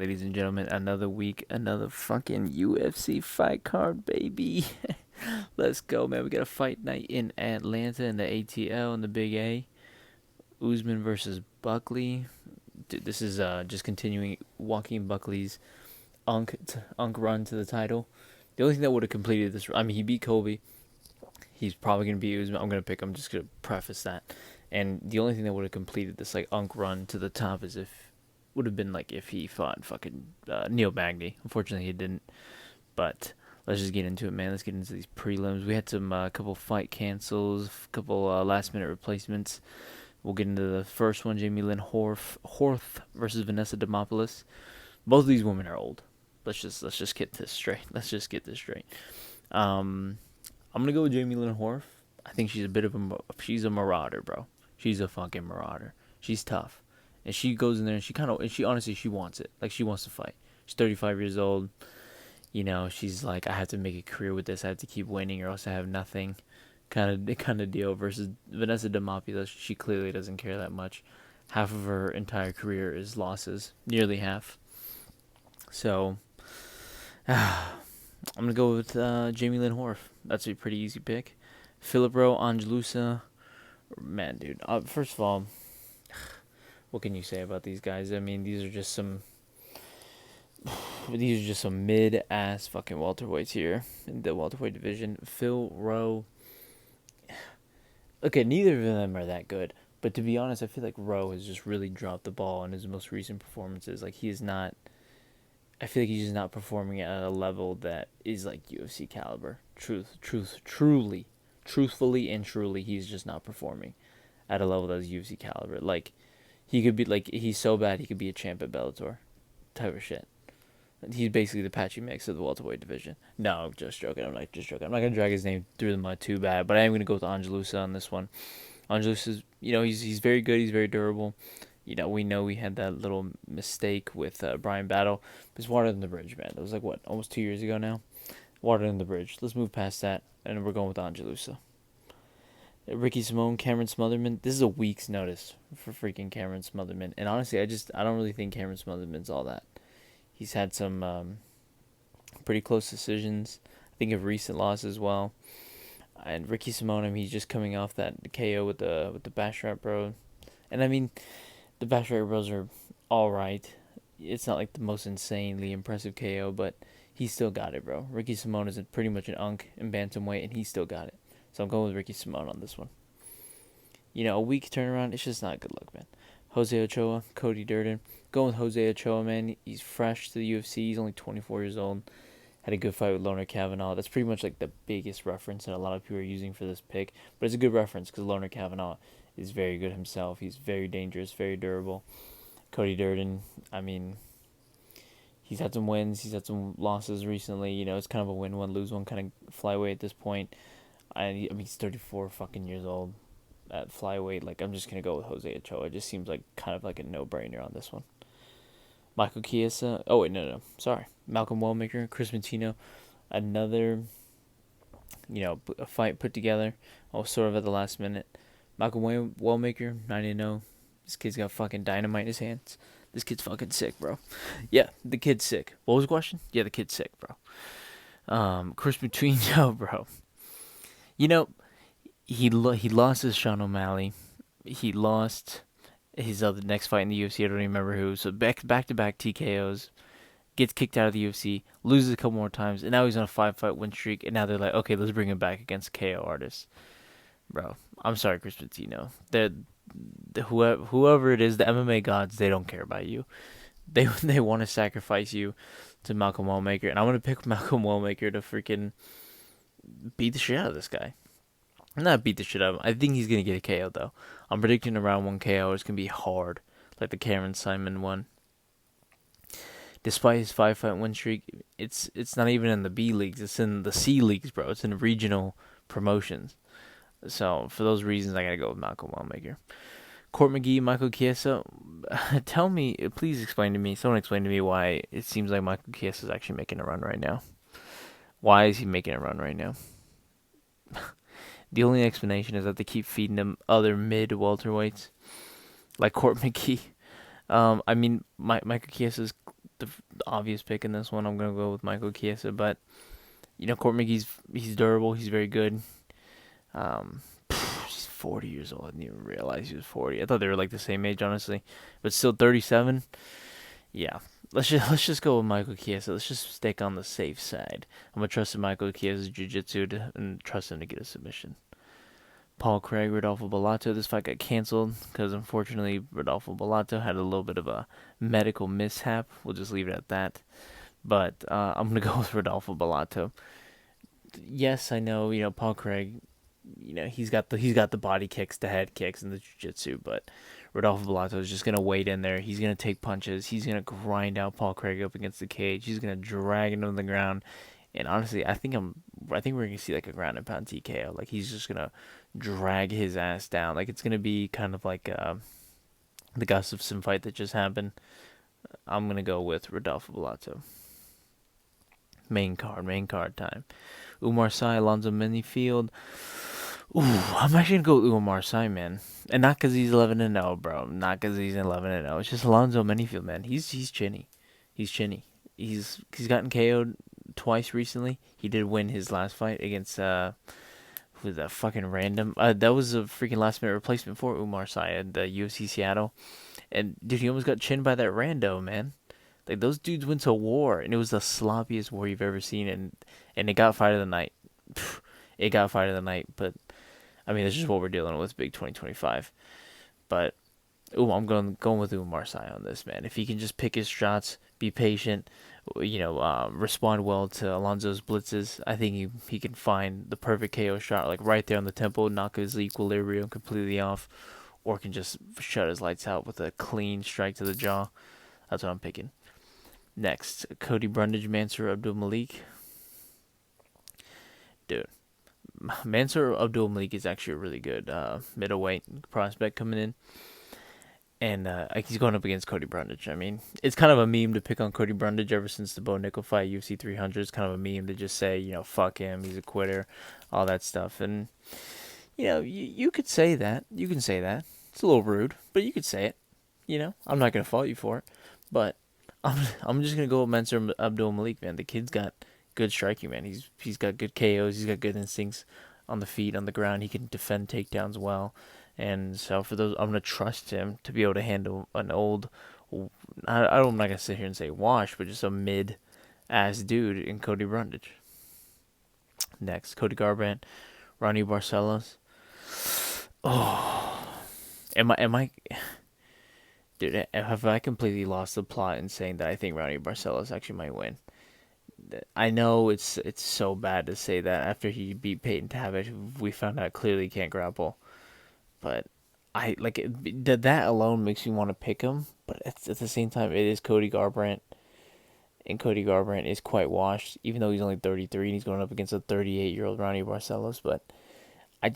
Ladies and gentlemen, another week, another fucking UFC fight card, baby. Let's go, man. We got a fight night in Atlanta in the ATL in the Big A. Usman versus Buckley. Dude, this is just continuing Joaquin Buckley's unk run to the title. The only thing that would have completed this, I mean, he beat Kobe. He's probably gonna beat Usman. I'm gonna pick. I'm just gonna preface that. And the only thing that would have completed this like unk run to the top is if would have been like if he fought fucking Neil Magny. Unfortunately, he didn't. But let's just get into it, man. Let's get into these prelims. We had some couple fight cancels, couple last minute replacements. We'll get into the first one: Jamie Lynn Horth versus Vanessa Demopoulos. Both of these women are old. Let's just get this straight. Let's just get this straight. Um, I'm gonna go with Jamie Lynn Horth. I think she's a bit of she's a marauder, bro. She's a fucking marauder. She's tough, and she goes in there and she honestly she wants it. Like she wants to fight. She's 35 years old. You know, she's like, I have to make a career with this. I have to keep winning, or else I have nothing. Kind of deal. Versus Vanessa Demopoulos, she clearly doesn't care that much. Half of her entire career is losses, nearly half. So, I'm gonna go with Jamie Lynn Horth. That's a pretty easy pick. Philip Rowe, Angelusa. Man, dude. First of all, what can you say about these guys? I mean, these are just some mid-ass fucking welterweights here in the welterweight division. Phil Rowe. Okay, neither of them are that good. But to be honest, I feel like Rowe has just really dropped the ball in his most recent performances. Like, he is not. I feel like he's just not performing at a level that is like UFC caliber. Truthfully and truly, he's just not performing at a level that is UFC caliber. Like, he could be, like, he's so bad he could be a champ at Bellator type of shit. He's basically the Patchy Mix of the welterweight division. No, I'm just joking. I'm not just joking. I'm not gonna drag his name through the mud too bad, but I am gonna go with Angelusa on this one. Angelusa's, he's very good. He's very durable. We know we had that little mistake with Brian Battle. It's water in the bridge, man. That was like what, almost 2 years ago now. Water in the bridge. Let's move past that, and we're going with Angelusa. Ricky Simone, Cameron Smotherman. This is a week's notice for freaking Cameron Smotherman, and honestly, I don't really think Cameron Smotherman's all that. He's had some pretty close decisions. I think of recent loss as well. And Ricky Simone, I mean, he's just coming off that KO with the Basharat Bro. And I mean, the Basharat Bros are all right. It's not like the most insanely impressive KO, but he still got it, bro. Ricky Simone is pretty much an unk in bantamweight, and he still got it. So I'm going with Ricky Simone on this one. A week turnaround, it's just not good luck, man. Jose Ochoa, Cody Durden. Going with Jose Ochoa, man. He's fresh to the UFC. He's only 24 years old. Had a good fight with Loner Kavanaugh. That's pretty much like the biggest reference that a lot of people are using for this pick. But it's a good reference because Loner Kavanaugh is very good himself. He's very dangerous, very durable. Cody Durden, I mean, he's had some wins. He's had some losses recently. It's kind of a win one, lose one kind of flyweight at this point. I mean, he's 34 fucking years old at flyweight. Like, I'm just going to go with Jose Ochoa. It just seems like kind of like a no-brainer on this one. Michael Chiesa. Oh, wait, no. Sorry. Malcolm Wellmaker, Chris Matino. Another, a fight put together. Sort of at the last minute. Malcolm Wellmaker, 9-0. This kid's got fucking dynamite in his hands. This kid's fucking sick, bro. Yeah, the kid's sick. What was the question? Yeah, the kid's sick, bro. Chris Matino, bro. He lost to Sean O'Malley. He lost his other next fight in the UFC. I don't even remember who. So back to back TKOs. Gets kicked out of the UFC. Loses a couple more times, and now he's on a 5-fight win streak. And now they're like, okay, let's bring him back against KO artists. Bro, I'm sorry, Chris Patino. Whoever it is, the MMA gods, they don't care about you. They want to sacrifice you to Malcolm Wellmaker, and I'm gonna pick Malcolm Wellmaker to freaking beat the shit out of this guy. Not beat the shit out of him. I think he's gonna get a KO though. I'm predicting a round 1 KO. It's gonna be hard, like the Cameron Simon one. Despite his 5-fight win streak, it's not even in the B leagues. It's in the C leagues, bro. It's in regional promotions. So for those reasons, I gotta go with Malcolm Wellmaker. Court McGee, Michael Chiesa. Please explain to me. Someone explain to me why it seems like Michael Chiesa is actually making a run right now. Why is he making a run right now? The only explanation is that they keep feeding him other mid welterweights, like Court McGee. I mean, Michael Chiesa's the obvious pick in this one. I'm gonna go with Michael Chiesa, but Court McGee's he's durable. He's very good. Um, he's 40 years old. I didn't even realize he was 40. I thought they were like the same age, honestly, but still 37. Yeah, let's just go with Michael Chiesa. Let's just stick on the safe side. I'm gonna trust in Michael Chiesa's jiu-jitsu and trust him to get a submission. Paul Craig, Rodolfo Bellato. This fight got canceled because unfortunately Rodolfo Bellato had a little bit of a medical mishap. We'll just leave it at that. But I'm gonna go with Rodolfo Bellato. Yes, I know. Paul Craig. He's got the body kicks, the head kicks, and the jiu-jitsu. But Rodolfo Bellato is just gonna wade in there. He's gonna take punches. He's gonna grind out Paul Craig up against the cage. He's gonna drag him to the ground. And honestly, I think we're gonna see like a ground and pound TKO. Like he's just gonna drag his ass down. Like it's gonna be kind of like the Gustafsson fight that just happened. I'm gonna go with Rodolfo Bellato. Main card time. Umar Sy, Alonzo Menifield. Ooh, I'm actually gonna go with Umar Sy, man, and not because he's 11-0, bro. Not because he's 11-0. It's just Alonzo Menifield, man. He's chinny. He's chinny. He's gotten KO'd twice recently. He did win his last fight against who was that fucking random? That was a freaking last minute replacement for Umar Sy at the UFC Seattle, and dude, he almost got chinned by that rando, man. Like those dudes went to war, and it was the sloppiest war you've ever seen, and it got fight of the night. It got fight of the night, but I mean, that's just what we're dealing with, big 2025. But I'm going with Umar Sy on this, man. If he can just pick his shots, be patient, respond well to Alonzo's blitzes, I think he can find the perfect KO shot, like right there on the tempo, knock his equilibrium completely off, or can just shut his lights out with a clean strike to the jaw. That's what I'm picking. Next, Cody Brundage, Mansour Abdul Malik. Dude, Mansour Abdul Malik is actually a really good middleweight prospect coming in. And he's going up against Cody Brundage. I mean, it's kind of a meme to pick on Cody Brundage ever since the Bo Nickel fight, UFC 300. It's kind of a meme to just say, fuck him, he's a quitter, all that stuff. And, you could say that. You can say that. It's a little rude, but you could say it. I'm not going to fault you for it. But I'm just going to go with Mansour Abdul Malik, man. The kid's got good striking, man. He's got good KOs. He's got good instincts on the feet, on the ground. He can defend takedowns well. And so for those, I'm going to trust him to be able to handle an old, I'm not going to sit here and say wash, but just a mid-ass dude in Cody Brundage. Next, Cody Garbrandt, Ronnie Barcelos. Oh, am I, dude, have I completely lost the plot in saying that I think Ronnie Barcelos actually might win? I know it's so bad to say that after he beat Peyton Tavish, we found out clearly can't grapple. But I like it, that alone makes me want to pick him. But at the same time, it is Cody Garbrandt, and Cody Garbrandt is quite washed, even though he's only 33 and he's going up against a 38-year-old Ronnie Barcelos. But I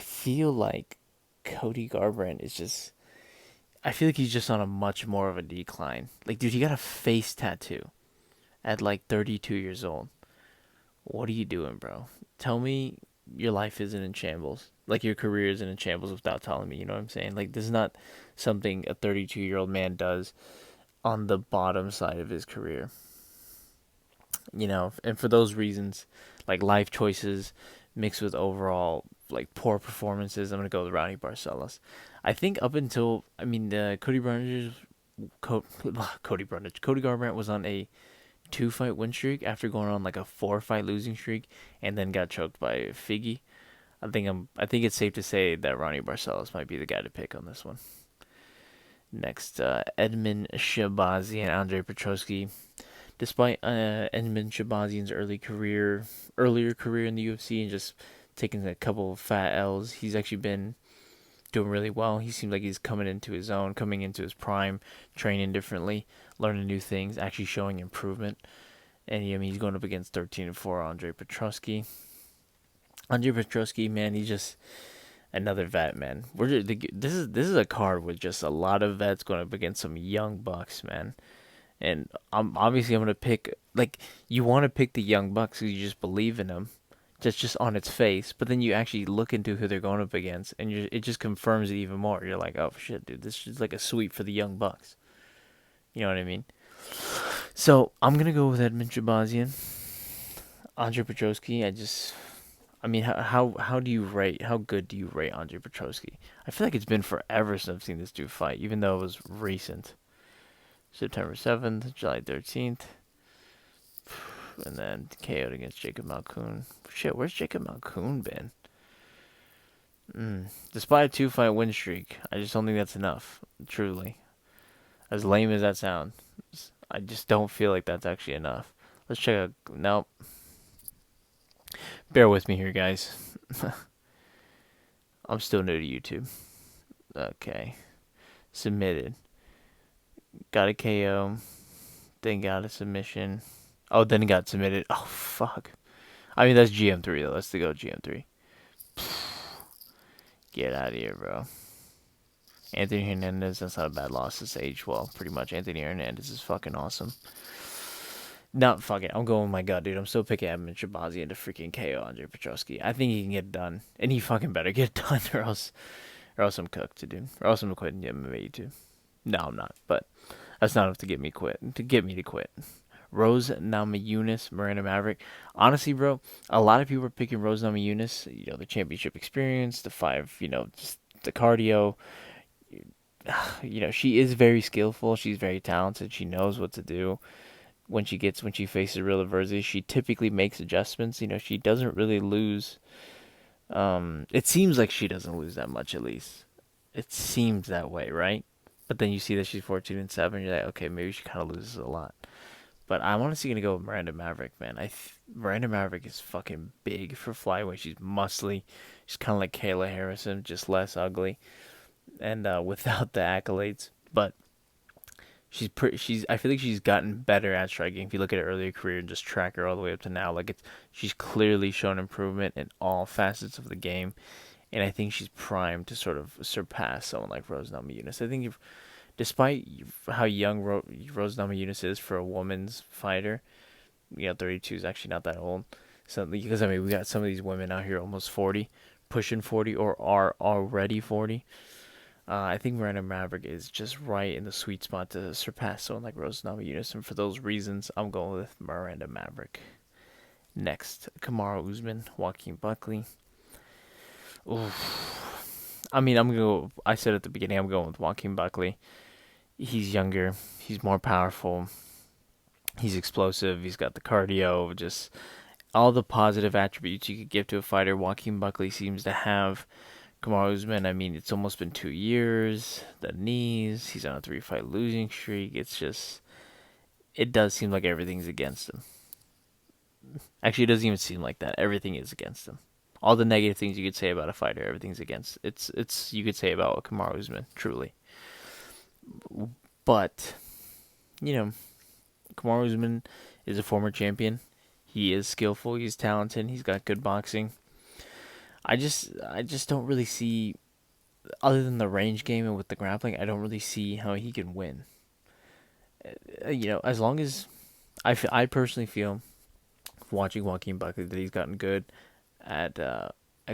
feel like Cody Garbrandt is just, I feel like he's just on a much more of a decline. Like, dude, he got a face tattoo at like 32 years old. What are you doing, bro? Tell me your life isn't in shambles. Like your career isn't in shambles without telling me, you know what I'm saying? Like this is not something a 32-year-old man does on the bottom side of his career. And for those reasons, like life choices mixed with overall like poor performances, I'm going to go with Ronnie Barcelos. I think up until, Cody Garbrandt was on a 2-fight win streak after going on like a 4-fight losing streak and then got choked by Figgy. I think it's safe to say that Ronnie Barcelos might be the guy to pick on this one. Next, Edmund Shabazi and Andre Petroski. Despite Edmund Shabazian's earlier career in the UFC and just taking a couple of fat L's, he's actually been doing really well. He seems like he's coming into his own, coming into his prime, training differently, learning new things, actually showing improvement. And he's going up against 13-4 Andre Petroski. Andre Petroski, man, he's just another vet, man. This is a card with just a lot of vets going up against some young bucks, man. And I'm going to pick, like, you want to pick the young bucks because you just believe in them, just on its face. But then you actually look into who they're going up against, and it just confirms it even more. You're like, oh shit, dude, this is like a sweep for the young bucks. You know what I mean? So I'm gonna go with Edmund Shabazian. Andre Petroski, I mean, how do you rate? How good do you rate Andre Petroski? I feel like it's been forever since I've seen this dude fight, even though it was recent. September 7th, July 13th, and then KO'd against Jacob Malkoon. Shit, where's Jacob Malkoon been? Despite a two-fight win streak, I just don't think that's enough. Truly, as lame as that sounds, I just don't feel like that's actually enough. Let's check out. Nope. Bear with me here, guys. I'm still new to YouTube. Okay. Submitted. Got a KO. Then got a submission. Oh, then it got submitted. Oh, fuck. I mean, that's GM3, though. Let's go GM3. Get out of here, bro. Anthony Hernandez, that's not a bad loss. It's aged well. Pretty much Anthony Hernandez is fucking awesome. Not fucking. I'm going with my gut, dude. I'm still picking Edmund Shabazian to freaking KO Andre Petroski. I think he can get it done. And he fucking better get it done or else I'm cooked, dude. Or else I'm quitting MMA, too. No, I'm not. But that's not enough to get me to quit. Rose Namajunas, Miranda Maverick. Honestly, bro, a lot of people are picking Rose Namajunas. You know, the championship experience, the five, just the cardio. You know, she is very skillful. She's very talented. She knows what to do when she faces real adversity. She typically makes adjustments. You know, she doesn't really lose. It seems like she doesn't lose that much, at least. It seems that way, right? But then you see that she's 14-7. You're like, okay, maybe she kind of loses a lot. But I'm honestly gonna go with Miranda Maverick, man. Miranda Maverick is fucking big for flyweight. She's muscly. She's kind of like Kayla Harrison, just less ugly and without the accolades. But I feel like she's gotten better at striking. If you look at her earlier career and just track her all the way up to now, she's clearly shown improvement in all facets of the game, and I think she's primed to sort of surpass someone like Rose Namajunas. I think despite how young Rose Namajunas is for a woman's fighter, 32 is actually not that old. So because I mean we got some of these women out here almost 40, pushing 40 or are already 40. I think Miranda Maverick is just right in the sweet spot to surpass someone like Rose Namajunas, and for those reasons, I'm going with Miranda Maverick. Next, Kamaru Usman, Joaquin Buckley. Oof. I mean, I said at the beginning, I'm going with Joaquin Buckley. He's younger. He's more powerful. He's explosive. He's got the cardio. Just all the positive attributes you could give to a fighter. Joaquin Buckley seems to have. Kamaru Usman, I mean, it's almost been 2 years. The knees. He's on a 3-fight losing streak. It does seem like everything's against him. Actually, it doesn't even seem like that. Everything is against him. All the negative things you could say about a fighter, everything's against. You could say about Kamaru Usman, truly. But, Kamaru Usman is a former champion. He is skillful. He's talented. He's got good boxing. I just don't really see, other than the range game and with the grappling, I don't really see how he can win. As long as I personally feel, watching Joaquin Buckley, that he's gotten good at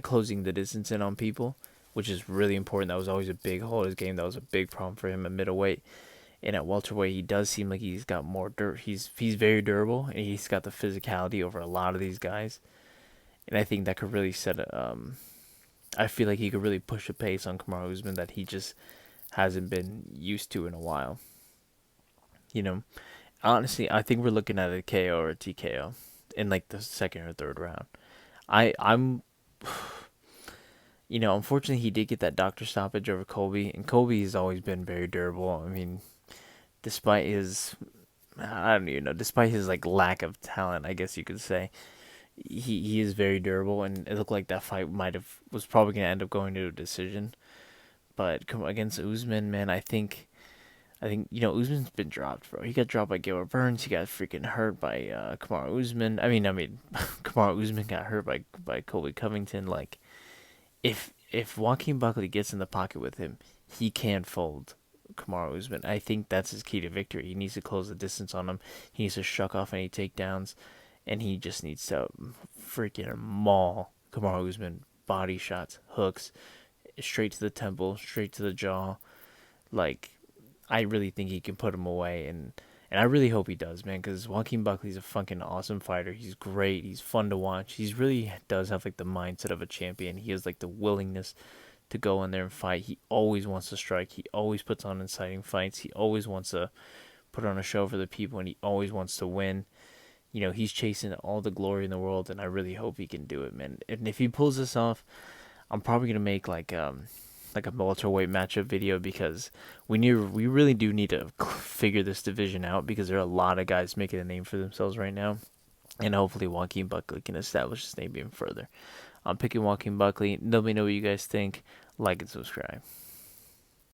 closing the distance in on people, which is really important. That was always a big hole in his game. That was a big problem for him at middleweight. And at welterweight, he does seem like he's got more dirt. He's very durable, and he's got the physicality over a lot of these guys. And I think that could really I feel like he could really push a pace on Kamaru Usman that he just hasn't been used to in a while. Honestly, I think we're looking at a KO or a TKO in like the second or third round. I'm unfortunately he did get that doctor stoppage over Colby, and Colby has always been very durable. I mean, despite his I don't even know, despite his like lack of talent, I guess you could say, he is very durable, and it looked like that fight was probably going to end up going to a decision. But against Usman, man, I think Usman's been dropped, bro. He got dropped by Gilbert Burns. He got freaking hurt by Kamaru Usman. I mean, Kamaru Usman got hurt by Colby Covington. Like, if Joaquin Buckley gets in the pocket with him, he can fold Kamaru Usman. I think that's his key to victory. He needs to close the distance on him. He needs to shuck off any takedowns. And he just needs to freaking maul Kamaru Usman. Body shots, hooks, straight to the temple, straight to the jaw. Like, I really think he can put him away. And And I really hope he does, man, because Joaquin Buckley's a fucking awesome fighter. He's great. He's fun to watch. He's really does have like the mindset of a champion. He has like the willingness to go in there and fight. He always wants to strike. He always puts on exciting fights. He always wants to put on a show for the people, and he always wants to win. You know, he's chasing all the glory in the world, and I really hope he can do it, man. And if he pulls this off, I'm probably gonna make like a welterweight matchup video because we really do need to figure this division out because there are a lot of guys making a name for themselves right now, and hopefully Joaquin Buckley can establish his name even further. I'm picking Joaquin Buckley. Let me know what you guys think. Like and subscribe.